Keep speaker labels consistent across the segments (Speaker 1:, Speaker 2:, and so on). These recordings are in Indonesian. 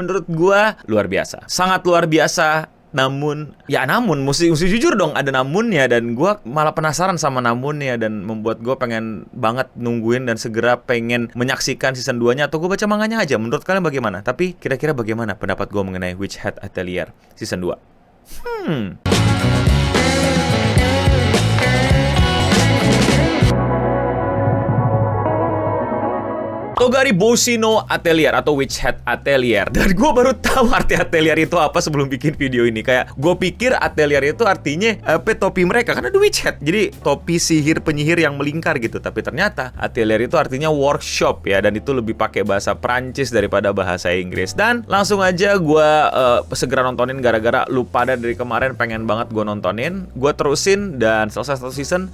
Speaker 1: Menurut gua luar biasa, sangat luar biasa. Namun mesti jujur dong, ada namunnya. Dan gue malah penasaran sama namunnya, dan membuat gue pengen banget nungguin dan segera pengen menyaksikan season 2-nya. Atau gue baca manganya aja. Menurut kalian bagaimana? Tapi kira-kira bagaimana pendapat gue mengenai Witch Hat Atelier season 2? Togari Boshi no Atelier atau Witch Hat Atelier. Dan gue baru tahu arti atelier itu apa sebelum bikin video ini. Kayak gue pikir atelier itu artinya topi mereka, karena ada witch hat, jadi topi sihir penyihir yang melingkar gitu. Tapi ternyata atelier itu artinya workshop ya, dan itu lebih pakai bahasa Prancis daripada bahasa Inggris. Dan langsung aja gue segera nontonin, gara-gara lu pada dari kemarin pengen banget gue nontonin. Gue terusin dan selesai 1 season.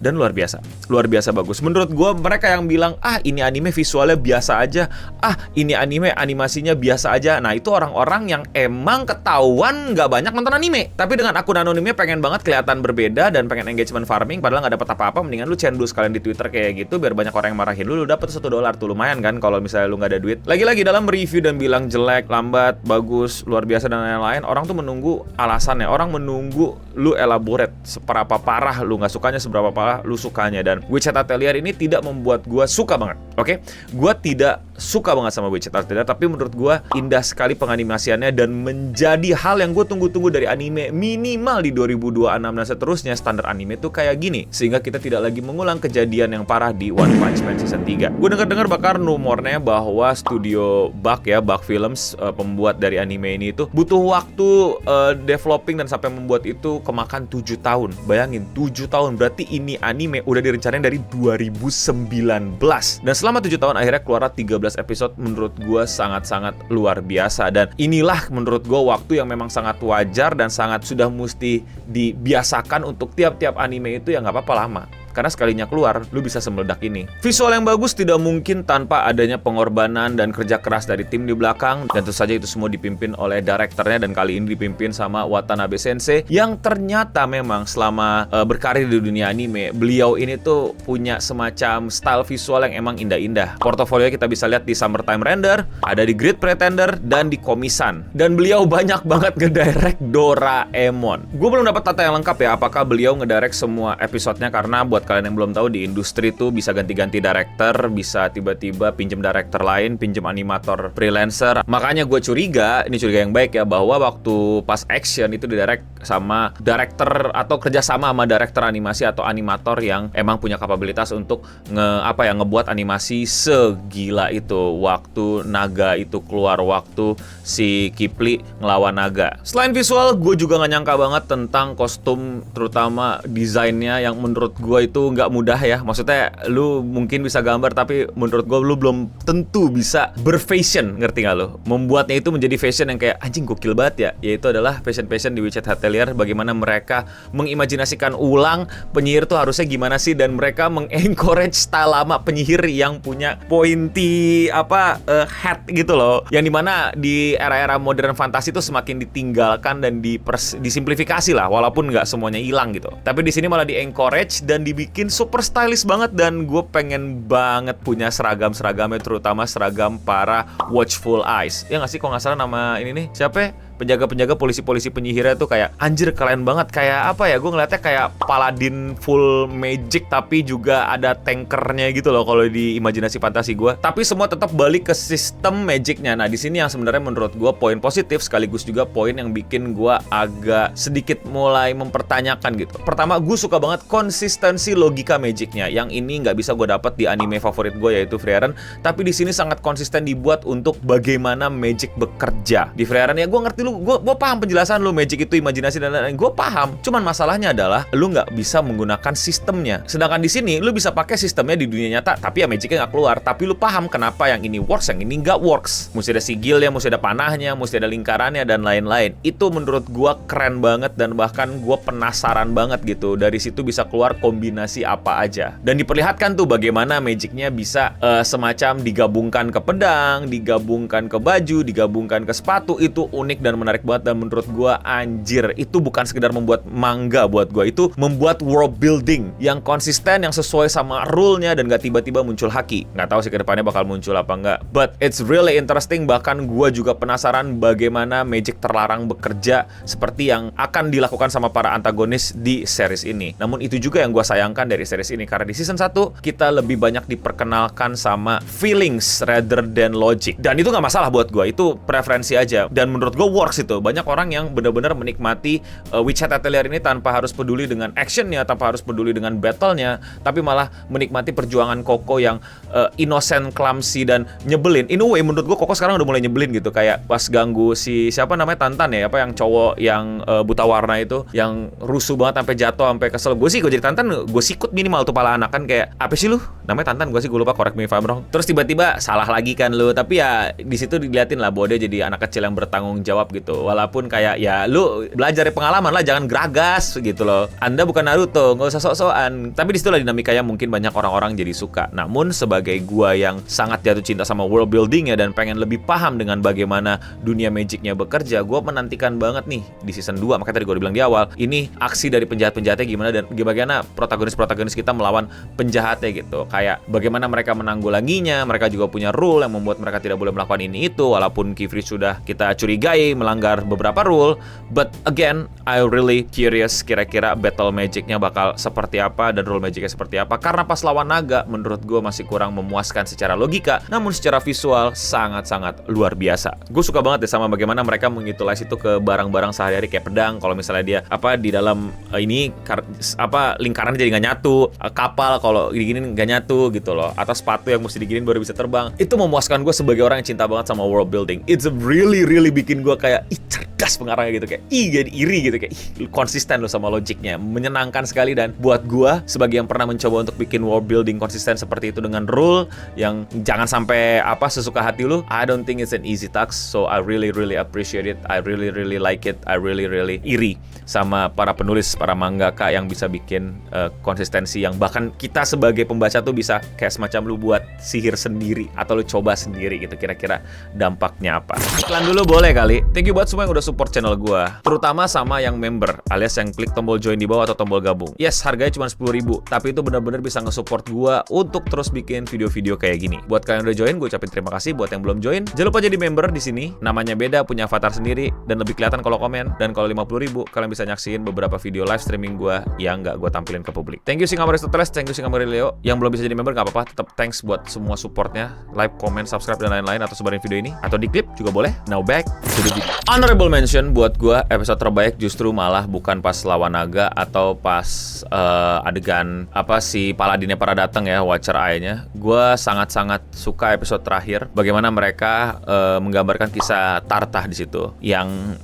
Speaker 1: Dan luar biasa bagus. Menurut gue, mereka yang bilang, ini anime visualnya biasa aja, ini anime animasinya biasa aja. Nah, itu orang-orang yang emang ketahuan gak banyak nonton anime, tapi dengan akun anonimnya pengen banget kelihatan berbeda dan pengen engagement farming, padahal gak dapet apa-apa. Mendingan lu cendul sekalian di Twitter kayak gitu, biar banyak orang yang marahin lu dapet $1 tuh, lumayan kan kalau misalnya lu gak ada duit. Lagi-lagi dalam review dan bilang jelek, lambat, bagus, luar biasa dan lain-lain, orang tuh menunggu alasannya. Orang menunggu lu elaborate seberapa parah lu gak sukanya, seberapa parah lu sukanya. Dan Witch Hat Atelier ini tidak membuat gua suka banget. Oke? Gua tidak suka banget sama Witch Hat Atelier, tapi menurut gua indah sekali penganimasiannya dan menjadi hal yang gue tunggu-tunggu dari anime minimal di 2026 dan seterusnya. Standar anime tuh kayak gini, sehingga kita tidak lagi mengulang kejadian yang parah di One Punch Man season 3. Gue dengar bakal rumornya bahwa studio Bug Films, pembuat dari anime ini itu butuh waktu developing dan sampai membuat itu kemakan 7 tahun. Bayangin, 7 tahun, berarti ini anime udah direncanain dari 2019. Dan selama 7 tahun akhirnya keluar 13 episode. Menurut gue sangat-sangat luar biasa. Dan inilah menurut gue waktu yang memang sangat wajar dan sangat sudah mesti dibiasakan untuk tiap-tiap anime itu ya nggak apa-apa lama. Karena sekalinya keluar, lu bisa semeledak ini. Visual yang bagus tidak mungkin tanpa adanya pengorbanan dan kerja keras dari tim di belakang. Dan tentu saja itu semua dipimpin oleh direkturnya, dan kali ini dipimpin sama Watanabe Sensei, yang ternyata memang selama berkarir di dunia anime, beliau ini tuh punya semacam style visual yang emang indah-indah. Portofolio kita bisa lihat di Summertime Render, ada di Great Pretender, dan di Komisan. Dan beliau banyak banget ngedirect Doraemon. Gue belum dapat data yang lengkap ya, apakah beliau ngedirect semua episodenya, karena buat kalian yang belum tahu, di industri tuh bisa ganti-ganti director, bisa tiba-tiba pinjem director lain, pinjem animator freelancer. Makanya gue curiga, ini curiga yang baik ya, bahwa waktu pas action itu didirect sama director atau kerjasama sama director animasi atau animator yang emang punya kapabilitas untuk ngebuat animasi segila itu. Waktu naga itu keluar, waktu si Kipli ngelawan naga. Selain visual, gue juga gak nyangka banget tentang kostum, terutama desainnya yang menurut gue itu nggak mudah ya. Maksudnya lu mungkin bisa gambar, tapi menurut gue lu belum tentu bisa berfashion, ngerti nggak lu? Membuatnya itu menjadi fashion yang kayak anjing gokil banget ya. Yaitu adalah fashion di Witch Hat Atelier. Bagaimana mereka mengimajinasikan ulang penyihir tuh harusnya gimana sih, dan mereka mengencourage style lama penyihir yang punya pointy hat gitu loh. Yang dimana di era-era modern fantasi tuh semakin ditinggalkan dan disimplifikasi lah, walaupun nggak semuanya hilang gitu. Tapi di sini malah di-encourage dan dibikin super stylish banget. Dan gue pengen banget punya seragamnya, terutama seragam para Watchful Eyes. Ya nggak sih, kalau nggak salah nama ini nih siapa ya? Penjaga-penjaga polisi-polisi penyihirnya tuh kayak anjir keren banget. Kayak apa ya, gue ngeliatnya kayak paladin full magic, tapi juga ada tankernya gitu loh kalau di imajinasi fantasi gue. Tapi semua tetap balik ke sistem magicnya. Nah di sini yang sebenarnya menurut gue poin positif, sekaligus juga poin yang bikin gue agak sedikit mulai mempertanyakan gitu. Pertama, gue suka banget konsistensi logika magicnya. Yang ini nggak bisa gue dapat di anime favorit gue yaitu Frieren, tapi di sini sangat konsisten dibuat untuk bagaimana magic bekerja. Di Frieren ya gue ngerti, gue paham penjelasan lu, magic itu imajinasi dan lain-lain, gue paham. Cuman masalahnya adalah lu nggak bisa menggunakan sistemnya. Sedangkan di sini lu bisa pakai sistemnya di dunia nyata, tapi ya magicnya nggak keluar. Tapi lu paham kenapa yang ini works, yang ini nggak works. Mesti ada sigilnya, mesti ada panahnya, mesti ada lingkarannya dan lain-lain. Itu menurut gue keren banget, dan bahkan gue penasaran banget gitu. Dari situ bisa keluar kombinasi apa aja. Dan diperlihatkan tuh bagaimana magicnya bisa semacam digabungkan ke pedang, digabungkan ke baju, digabungkan ke sepatu. Itu unik dan menarik banget, dan menurut gue anjir itu bukan sekedar membuat manga buat gue, itu membuat world building yang konsisten, yang sesuai sama rule-nya, dan gak tiba-tiba muncul haki. Nggak tahu sih ke depannya bakal muncul apa enggak, but it's really interesting. Bahkan gue juga penasaran bagaimana Magic terlarang bekerja seperti yang akan dilakukan sama para antagonis di series ini. Namun itu juga yang gue sayangkan dari series ini, karena di season 1 kita lebih banyak diperkenalkan sama feelings rather than logic. Dan itu nggak masalah buat gue, itu preferensi aja. Dan menurut gue works itu. Banyak orang yang benar-benar menikmati Witch Hat Atelier ini tanpa harus peduli dengan actionnya, tanpa harus peduli dengan battle-nya, tapi malah menikmati perjuangan Koko yang innocent, clumsy, dan nyebelin. In a way, menurut gue Koko sekarang udah mulai nyebelin gitu. Kayak pas ganggu si siapa namanya, Tantan ya, apa yang cowok yang buta warna itu, yang rusuh banget sampai jatuh, sampai kesel. Gue jadi Tantan, gue sikut minimal tuh pala anak kan, kayak apa sih lu? Namanya Tantan, gue lupa, correct me if I'm wrong. Terus tiba-tiba salah lagi kan lu, tapi ya di situ diliatin lah bahwa dia jadi anak kecil yang bertanggung jawab gitu. Walaupun kayak ya lu belajar dari pengalaman lah, jangan geragas gitu loh. Anda bukan Naruto, nggak usah sok-sokan. Tapi disitulah dinamikanya mungkin banyak orang-orang jadi suka. Namun sebagai gua yang sangat jatuh cinta sama world building ya, dan pengen lebih paham dengan bagaimana dunia magicnya bekerja, gua menantikan banget nih di season 2. Makanya tadi gua bilang di awal, ini aksi dari penjahat-penjahatnya gimana, dan bagaimana protagonis-protagonis kita melawan penjahatnya gitu. Kayak bagaimana mereka menanggulanginya. Mereka juga punya rule yang membuat mereka tidak boleh melakukan ini itu, walaupun Kifri sudah kita curigai melanggar beberapa rule. But again, I really curious kira-kira battle magicnya bakal seperti apa dan rule magicnya seperti apa. Karena pas lawan naga, menurut gue masih kurang memuaskan secara logika, namun secara visual sangat-sangat luar biasa. Gue suka banget deh sama bagaimana mereka mengutilize itu ke barang-barang sehari-hari, kayak pedang. Kalau misalnya dia di dalam ini lingkarannya jadi nggak nyatu, kapal kalau diginin nggak nyatu gitu loh, atau sepatu yang mesti diginin baru bisa terbang. Itu memuaskan gue sebagai orang yang cinta banget sama world building. It's really bikin gue kayak cerdas pengarangnya gitu, kayak jadi iri gitu, kayak konsisten lo sama logiknya, menyenangkan sekali. Dan buat gue sebagai yang pernah mencoba untuk bikin world building konsisten seperti itu dengan rule yang jangan sampai sesuka hati lo, I don't think it's an easy task. So I really appreciate it. I really like it. I really iri sama para penulis, para mangaka yang bisa bikin konsistensi yang bahkan kita sebagai pembaca tuh bisa kayak semacam lu buat sihir sendiri atau lu coba sendiri gitu, kira-kira dampaknya apa. Iklan dulu boleh kali. Thank you buat semua yang udah support channel gua, terutama sama yang member alias yang klik tombol join di bawah atau tombol gabung. Yes, harganya cuma 10.000, tapi itu benar-benar bisa nge-support gua untuk terus bikin video-video kayak gini. Buat kalian yang udah join, gue ucapin terima kasih. Buat yang belum join, jangan lupa jadi member di sini. Namanya beda, punya avatar sendiri, dan lebih kelihatan kalau komen. Dan kalau 50.000, kalian bisa nyaksiin beberapa video live streaming gua yang nggak gue tampilin ke publik. Thank you Singamari Aristoteles, thank you Singamari Leo. Yang belum bisa jadi member nggak apa-apa, tetap thanks buat semua supportnya, like, comment, subscribe, dan lain-lain, atau sebarin video ini atau di klip juga boleh. Now back to the video. Honorable mention buat gue, episode terbaik justru malah bukan pas lawan naga atau pas adegan si Paladinnya pada datang ya, Watcher Eye-nya. Gue sangat-sangat suka episode terakhir, bagaimana mereka menggambarkan kisah Tartah di situ yang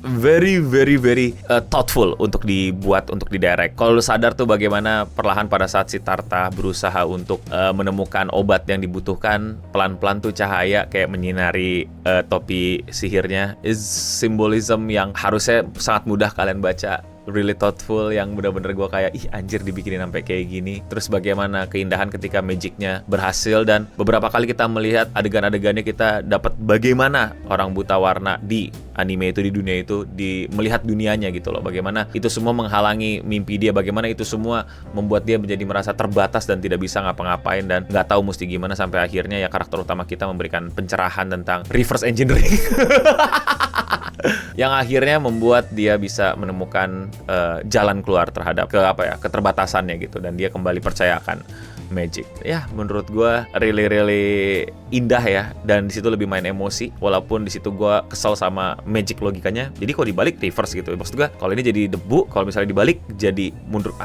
Speaker 1: very thoughtful untuk dibuat, untuk didirect. Kalau lu sadar tuh bagaimana perlahan pada saat si Tartah berusaha untuk menemukan obat yang dibutuhkan, pelan-pelan tuh cahaya kayak menyinari topi sihirnya, is symbolism yang harusnya sangat mudah kalian baca. Really thoughtful, yang bener-bener gue kayak anjir dibikinin sampai kayak gini. Terus bagaimana keindahan ketika magicnya berhasil, dan beberapa kali kita melihat adegan-adegannya, kita dapat bagaimana orang buta warna di anime itu, di dunia itu, melihat dunianya gitu loh. Bagaimana itu semua menghalangi mimpi dia, bagaimana itu semua membuat dia menjadi merasa terbatas dan tidak bisa ngapa-ngapain dan nggak tahu mesti gimana, sampai akhirnya ya karakter utama kita memberikan pencerahan tentang reverse engineering yang akhirnya membuat dia bisa menemukan jalan keluar terhadap keterbatasannya gitu, dan dia kembali percayakan magic. Ya, menurut gue really indah ya, dan di situ lebih main emosi, walaupun di situ gue kesel sama magic logikanya. Jadi kalau dibalik reverse gitu. Maksud gue kalau ini jadi debu, kalau misalnya dibalik jadi mundur.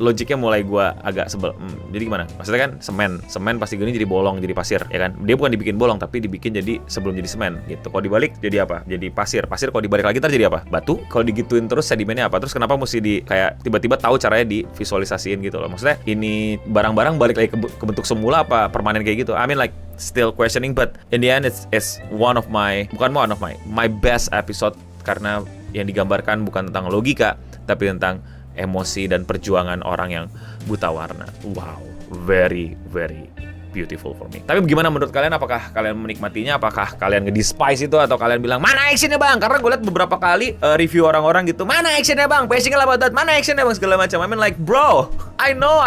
Speaker 1: Logiknya mulai gue agak sebel. Jadi gimana? Maksudnya kan semen pasti gini jadi bolong, jadi pasir, ya kan? Dia bukan dibikin bolong, tapi dibikin jadi sebelum jadi semen gitu. Kalau dibalik jadi apa? Jadi pasir. Pasir kalau dibalik lagi ntar jadi apa? Batu. Kalau digituin terus sedimennya apa? Terus kenapa mesti kayak tiba-tiba tahu caranya divisualisasiin gitu loh? Maksudnya ini barang-barang balik lagi ke bentuk semula apa permanen kayak gitu? Still questioning, but in the end it's my best episode, karena yang digambarkan bukan tentang logika tapi tentang emosi dan perjuangan orang yang buta warna. Wow, very beautiful for me. Tapi gimana menurut kalian? Apakah kalian menikmatinya? Apakah kalian nge-despise itu? Atau kalian bilang, mana actionnya bang? Karena gue liat beberapa kali review orang-orang gitu, mana actionnya bang? Pacingnya lama banget, mana actionnya bang? Segala macam. I mean like, bro, I know.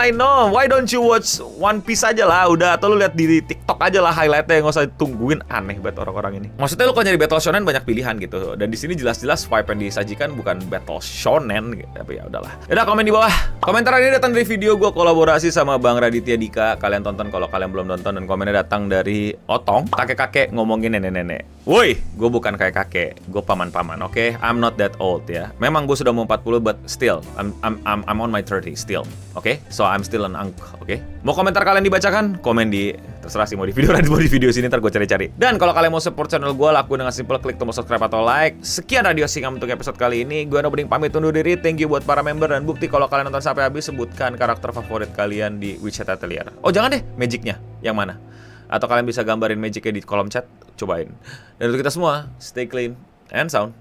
Speaker 1: Why don't you watch One Piece aja lah? Udah, atau lu lihat di TikTok aja lah highlightnya, nggak usah tungguin. Aneh banget orang-orang ini. Maksudnya lu kalau nyari battle shonen banyak pilihan gitu. Dan di sini jelas-jelas vibe yang disajikan bukan battle shonen gitu. Tapi ya udahlah. Udah, komen di bawah. Komentar ini datang dari video gue kolaborasi sama Bang Raditya Dika. Kalian tonton kalau kalian belum nonton. Dan komennya datang dari Otong, kakek-kakek ngomongin nenek-nenek. Woi, gue bukan kayak kakek, gue paman-paman, oke? I'm not that old ya. Memang gue sudah mau 40, but still, I'm on my 30 still, oke? So I'm still an uncle, oke? Mau komentar kalian dibacakan? Komen di, terserah sih, mau di video Radit, mau di video sini, ntar gue cari-cari. Dan kalau kalian mau support channel gue, lakuin dengan simple klik tombol subscribe atau like. Sekian Radio Singam untuk episode kali ini. Gue Noboding pamit undur diri. Thank you buat para member, dan bukti kalau kalian nonton sampai habis, sebutkan karakter favorit kalian di WeChat Atelier. Oh jangan deh, magicnya yang mana? Atau kalian bisa gambarin magicnya di kolom chat, cobain. Dan untuk kita semua, stay clean and sound.